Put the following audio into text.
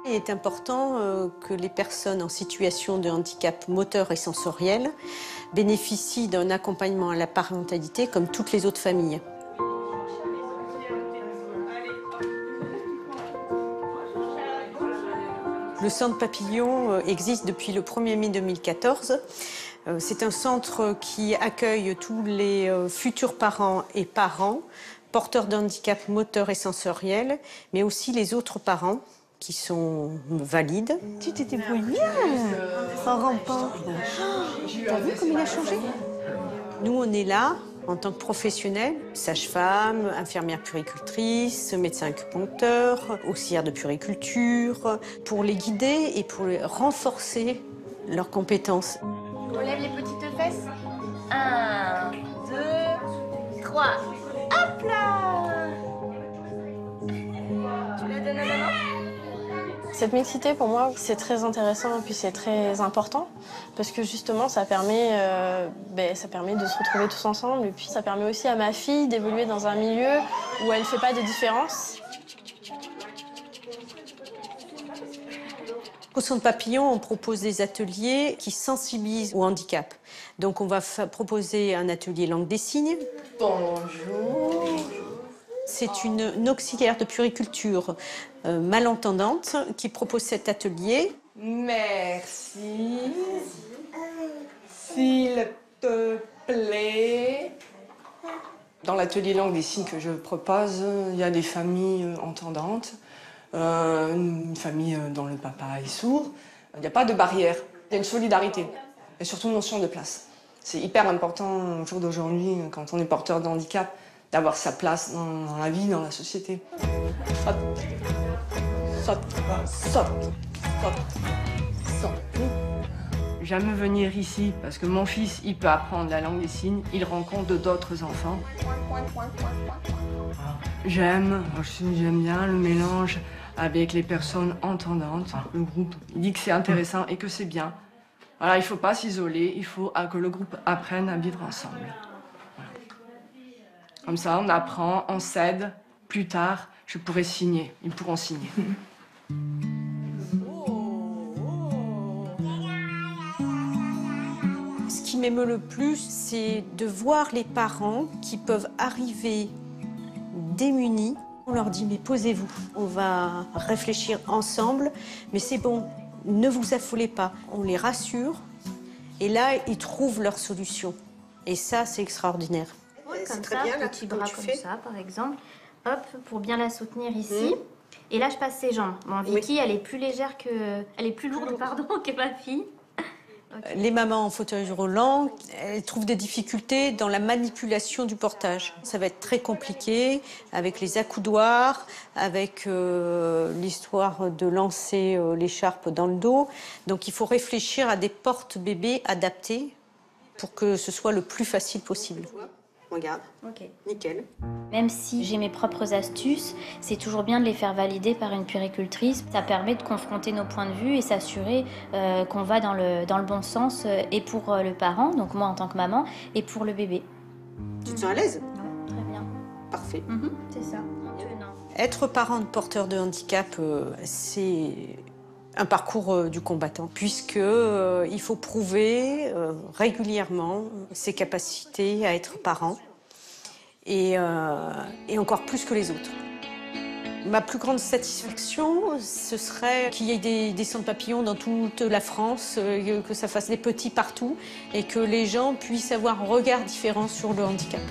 Il est important que les personnes en situation de handicap moteur et sensoriel bénéficient d'un accompagnement à la parentalité comme toutes les autres familles. Le centre Papillon existe depuis le 1er mai 2014. C'est un centre qui accueille tous les futurs parents et parents porteurs de handicap moteur et sensoriel, mais aussi les autres parents qui sont valides. Tu t'es débrouillé bien en rampant. T'as vu comme il a changé? Nous, on est là en tant que professionnels, sage-femme, infirmière puéricultrice, médecin acupuncteur, auxiliaire de puériculture, pour les guider et pour renforcer leurs compétences. On lève les petites fesses. 1, 2, 3. Hop là! Tu la donnes à maman? Cette mixité, pour moi, c'est très intéressant et puis c'est très important parce que justement, ça permet de se retrouver tous ensemble et puis ça permet aussi à ma fille d'évoluer dans un milieu où elle ne fait pas de différence. Au Centre Papillon, on propose des ateliers qui sensibilisent au handicap. Donc on va proposer un atelier langue des signes. Bonjour. C'est une auxiliaire de puériculture malentendante qui propose cet atelier. Merci. S'il te plaît. Dans l'atelier langue des signes que je propose, il y a des familles entendantes, une famille dont le papa est sourd. Il n'y a pas de barrière, il y a une solidarité et surtout une notion de place. C'est hyper important au jour d'aujourd'hui, quand on est porteur de handicap, d'avoir sa place dans la vie, dans la société. Saute, saute, saute, saute, saute. J'aime venir ici parce que mon fils, il peut apprendre la langue des signes, il rencontre d'autres enfants. J'aime bien le mélange avec les personnes entendantes. Le groupe il dit que c'est intéressant et que c'est bien. Voilà, il ne faut pas s'isoler, il faut que le groupe apprenne à vivre ensemble. Voilà. Comme ça, on apprend, on s'aide. Plus tard, je pourrai signer, ils pourront signer. Ce qui m'émeut le plus, c'est de voir les parents qui peuvent arriver démunis. On leur dit, mais posez-vous, on va réfléchir ensemble, mais c'est bon, ne vous affolez pas. On les rassure, et là, ils trouvent leur solution. Et ça, c'est extraordinaire. Comme ça, petit bras comme ça, par exemple. Hop, pour bien la soutenir ici. Et là, je passe ses jambes. Bon, Vicky, elle est plus légère que... Elle est plus lourde, pardon, que ma fille. Okay. Les mamans en fauteuil roulant, elles trouvent des difficultés dans la manipulation du portage. Ça va être très compliqué avec les accoudoirs, avec l'histoire de lancer l'écharpe dans le dos. Donc il faut réfléchir à des porte-bébés adaptés pour que ce soit le plus facile possible. Regarde, nickel. Même si j'ai mes propres astuces, c'est toujours bien de les faire valider par une puéricultrice. Ça permet de confronter nos points de vue et s'assurer qu'on va dans le bon sens et pour le parent, donc moi en tant que maman, et pour le bébé. Tu te sens à l'aise? Oui, très bien. Parfait. C'est ça. Être parent de porteur de handicap, c'est un parcours du combattant, puisqu'il faut prouver régulièrement ses capacités à être parent, et encore plus que les autres. Ma plus grande satisfaction, ce serait qu'il y ait des centres papillons dans toute la France, que ça fasse des petits partout, et que les gens puissent avoir un regard différent sur le handicap.